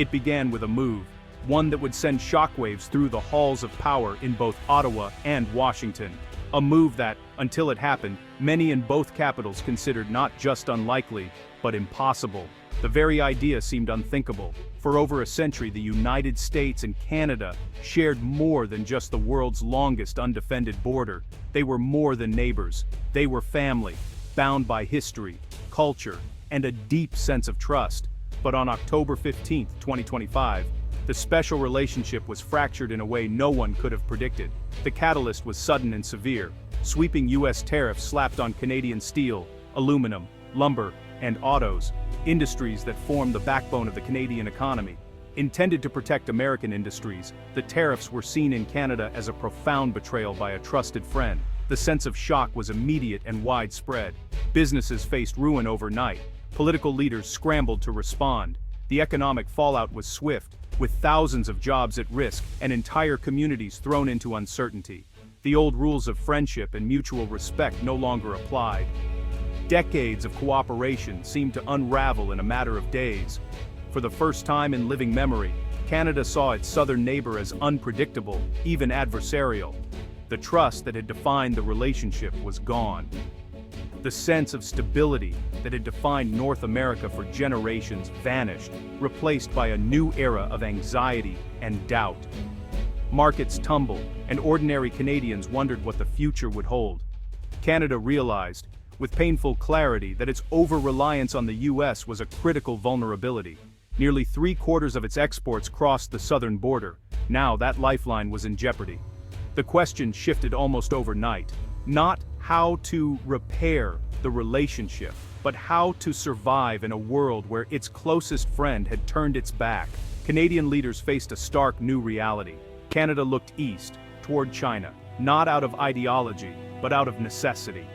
It began with a move, one that would send shockwaves through the halls of power in both Ottawa and Washington. A move that, until it happened, many in both capitals considered not just unlikely, but impossible. The very idea seemed unthinkable. For over a century, the United States and Canada shared more than just the world's longest undefended border. They were more than neighbors. They were family, bound by history, culture, and a deep sense of trust. But on October 15, 2025, the special relationship was fractured in a way no one could have predicted. The catalyst was sudden and severe. Sweeping U.S. tariffs slapped on Canadian steel, aluminum, lumber, and autos, industries that form the backbone of the Canadian economy. Intended to protect American industries, the tariffs were seen in Canada as a profound betrayal by a trusted friend. The sense of shock was immediate and widespread. Businesses faced ruin overnight. Political leaders scrambled to respond. The economic fallout was swift, with thousands of jobs at risk and entire communities thrown into uncertainty. The old rules of friendship and mutual respect no longer applied. Decades of cooperation seemed to unravel in a matter of days. For the first time in living memory, Canada saw its southern neighbor as unpredictable, even adversarial. The trust that had defined the relationship was gone. The sense of stability that had defined North America for generations vanished, replaced by a new era of anxiety and doubt. Markets tumbled, and ordinary Canadians wondered what the future would hold. Canada realized, with painful clarity, that its over-reliance on the U.S. was a critical vulnerability. Nearly 3/4 of its exports crossed the southern border. Now that lifeline was in jeopardy. The question shifted almost overnight. Not how to repair the relationship, but how to survive in a world where its closest friend had turned its back. Canadian leaders faced a stark new reality. Canada looked east, toward China, not out of ideology, but out of necessity.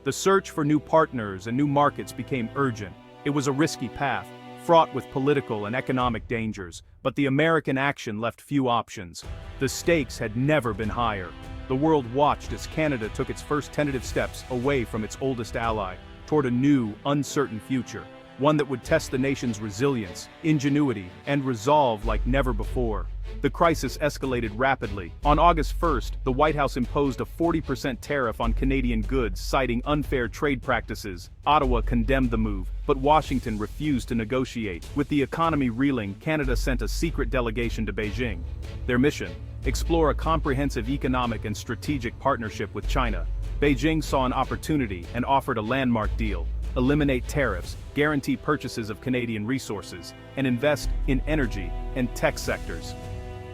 The search for new partners and new markets became urgent. It was a risky path, fraught with political and economic dangers, but the American action left few options. The stakes had never been higher. The world watched as Canada took its first tentative steps away from its oldest ally, toward a new, uncertain future, one that would test the nation's resilience, ingenuity, and resolve like never before. The crisis escalated rapidly. On August 1st, the White House imposed a 40% tariff on Canadian goods, citing unfair trade practices. Ottawa condemned the move, but Washington refused to negotiate. With the economy reeling, Canada sent a secret delegation to Beijing. Their mission: explore a comprehensive economic and strategic partnership with China. Beijing saw an opportunity and offered a landmark deal: eliminate tariffs, guarantee purchases of Canadian resources, and invest in energy and tech sectors.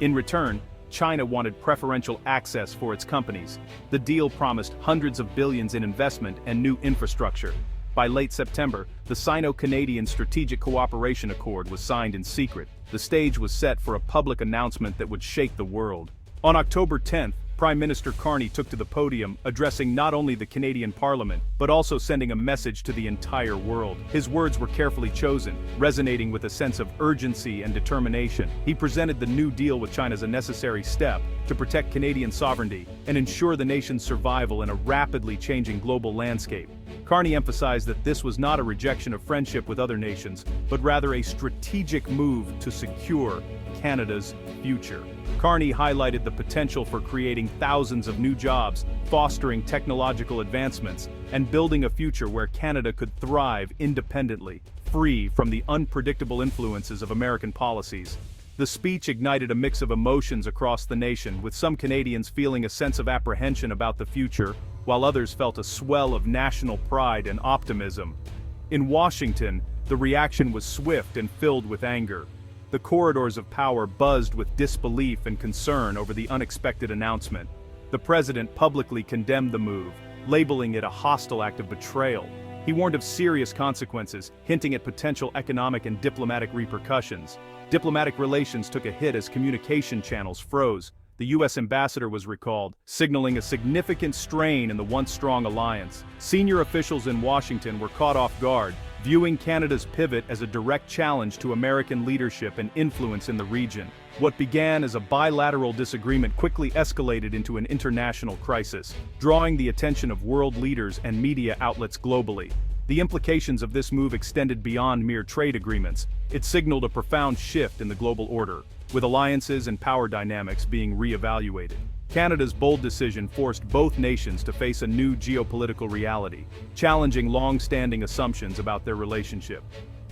In return, China wanted preferential access for its companies. The deal promised hundreds of billions in investment and new infrastructure. By late September, the Sino-Canadian Strategic Cooperation Accord was signed in secret. The stage was set for a public announcement that would shake the world. On October 10th, Prime Minister Carney took to the podium, addressing not only the Canadian Parliament, but also sending a message to the entire world. His words were carefully chosen, resonating with a sense of urgency and determination. He presented the New Deal with China as a necessary step to protect Canadian sovereignty and ensure the nation's survival in a rapidly changing global landscape. Carney emphasized that this was not a rejection of friendship with other nations, but rather a strategic move to secure Canada's future. Carney highlighted the potential for creating thousands of new jobs, fostering technological advancements, and building a future where Canada could thrive independently, free from the unpredictable influences of American policies. The speech ignited a mix of emotions across the nation, with some Canadians feeling a sense of apprehension about the future, while others felt a swell of national pride and optimism. In Washington, the reaction was swift and filled with anger. The corridors of power buzzed with disbelief and concern over the unexpected announcement. The president publicly condemned the move, labeling it a hostile act of betrayal. He warned of serious consequences, hinting at potential economic and diplomatic repercussions. Diplomatic relations took a hit as communication channels froze. The U.S. ambassador was recalled, signaling a significant strain in the once-strong alliance. Senior officials in Washington were caught off guard, viewing Canada's pivot as a direct challenge to American leadership and influence in the region. What began as a bilateral disagreement quickly escalated into an international crisis, drawing the attention of world leaders and media outlets globally. The implications of this move extended beyond mere trade agreements. It signaled a profound shift in the global order, with alliances and power dynamics being re-evaluated. Canada's bold decision forced both nations to face a new geopolitical reality, challenging long-standing assumptions about their relationship.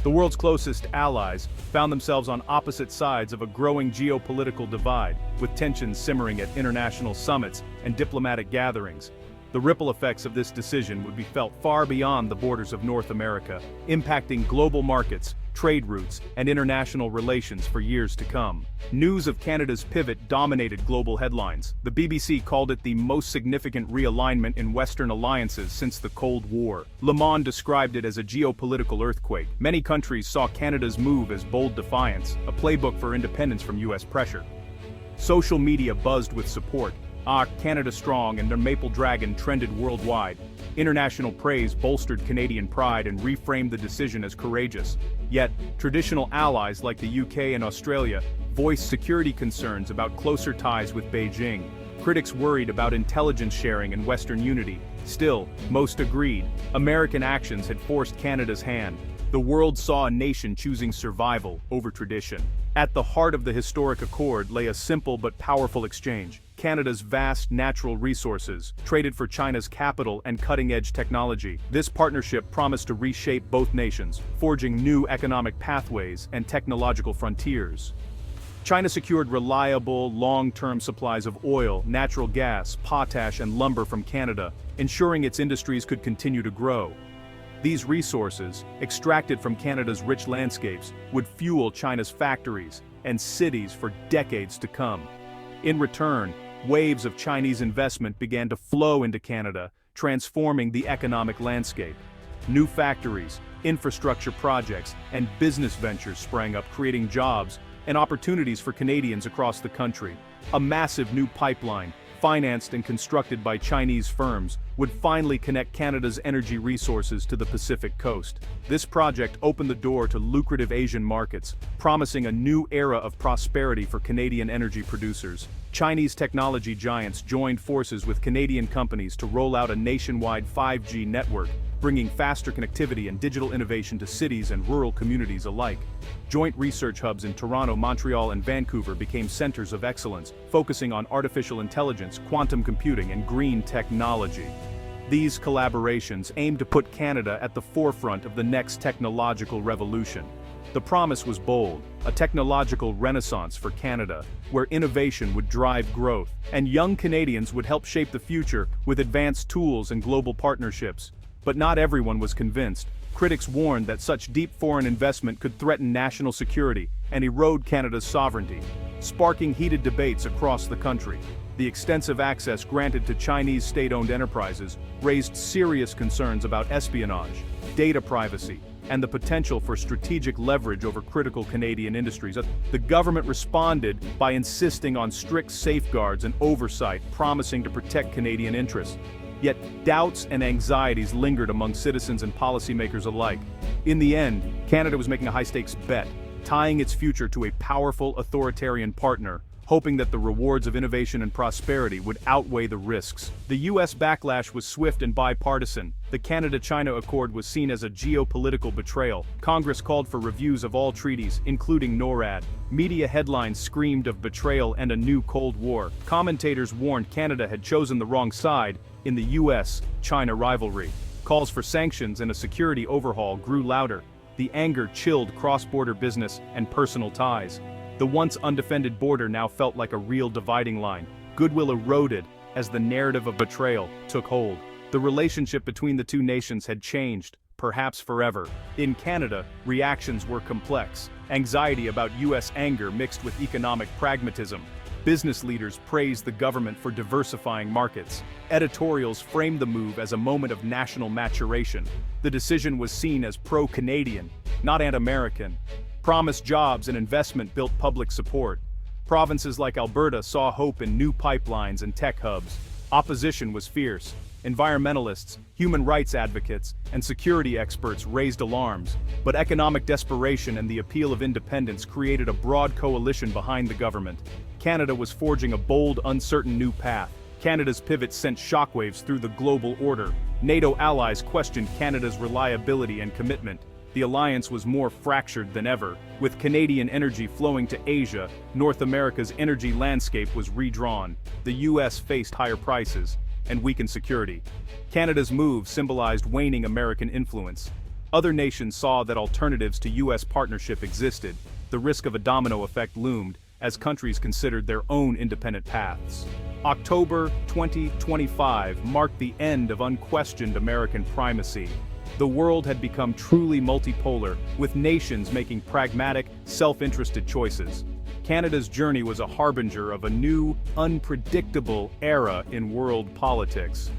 The world's closest allies found themselves on opposite sides of a growing geopolitical divide, with tensions simmering at international summits and diplomatic gatherings. The ripple effects of this decision would be felt far beyond the borders of North America, impacting global markets, trade routes, and international relations for years to come. News of Canada's pivot dominated global headlines. The BBC called it the most significant realignment in Western alliances since the Cold War. Le Monde described it as a geopolitical earthquake. Many countries saw Canada's move as bold defiance, a playbook for independence from US pressure. Social media buzzed with support. Canada Strong and their Maple Dragon trended worldwide. International praise bolstered Canadian pride and reframed the decision as courageous. Yet, traditional allies like the UK and Australia voiced security concerns about closer ties with Beijing. Critics worried about intelligence sharing and Western unity. Still, most agreed. American actions had forced Canada's hand. The world saw a nation choosing survival over tradition. At the heart of the historic accord lay a simple but powerful exchange. Canada's vast natural resources, traded for China's capital and cutting-edge technology. This partnership promised to reshape both nations, forging new economic pathways and technological frontiers. China secured reliable, long-term supplies of oil, natural gas, potash, and lumber from Canada, ensuring its industries could continue to grow. These resources, extracted from Canada's rich landscapes, would fuel China's factories and cities for decades to come. In return, waves of Chinese investment began to flow into Canada, transforming the economic landscape. New factories, infrastructure projects, and business ventures sprang up, creating jobs and opportunities for Canadians across the country. A massive new pipeline, financed and constructed by Chinese firms, would finally connect Canada's energy resources to the Pacific coast. This project opened the door to lucrative Asian markets, promising a new era of prosperity for Canadian energy producers. Chinese technology giants joined forces with Canadian companies to roll out a nationwide 5G network, bringing faster connectivity and digital innovation to cities and rural communities alike. Joint research hubs in Toronto, Montreal, and Vancouver became centers of excellence, focusing on artificial intelligence, quantum computing, and green technology. These collaborations aim to put Canada at the forefront of the next technological revolution. The promise was bold, a technological renaissance for Canada, where innovation would drive growth, and young Canadians would help shape the future with advanced tools and global partnerships. But not everyone was convinced. Critics warned that such deep foreign investment could threaten national security and erode Canada's sovereignty, sparking heated debates across the country. The extensive access granted to Chinese state-owned enterprises raised serious concerns about espionage, data privacy, and the potential for strategic leverage over critical Canadian industries. The government responded by insisting on strict safeguards and oversight, promising to protect Canadian interests. Yet, doubts and anxieties lingered among citizens and policymakers alike. In the end, Canada was making a high-stakes bet, tying its future to a powerful authoritarian partner, hoping that the rewards of innovation and prosperity would outweigh the risks. The US backlash was swift and bipartisan. The Canada-China Accord was seen as a geopolitical betrayal. Congress called for reviews of all treaties, including NORAD. Media headlines screamed of betrayal and a new Cold War. Commentators warned Canada had chosen the wrong side in the US-China rivalry. Calls for sanctions and a security overhaul grew louder. The anger chilled cross-border business and personal ties. The once undefended border now felt like a real dividing line. Goodwill eroded as the narrative of betrayal took hold. The relationship between the two nations had changed, perhaps forever. In Canada, reactions were complex. Anxiety about US anger mixed with economic pragmatism. Business leaders praised the government for diversifying markets. Editorials framed the move as a moment of national maturation. The decision was seen as pro-Canadian, not anti-American. Promised jobs and investment built public support. Provinces like Alberta saw hope in new pipelines and tech hubs. Opposition was fierce. Environmentalists, human rights advocates, and security experts raised alarms. But economic desperation and the appeal of independence created a broad coalition behind the government. Canada was forging a bold, uncertain new path. Canada's pivot sent shockwaves through the global order. NATO allies questioned Canada's reliability and commitment. The alliance was more fractured than ever. With Canadian energy flowing to Asia, North America's energy landscape was redrawn. The US faced higher prices and weakened security. Canada's move symbolized waning American influence. Other nations saw that alternatives to US partnership existed. The risk of a domino effect loomed as countries considered their own independent paths. October 2025 marked the end of unquestioned American primacy. The world had become truly multipolar, with nations making pragmatic, self-interested choices. Canada's journey was a harbinger of a new, unpredictable era in world politics.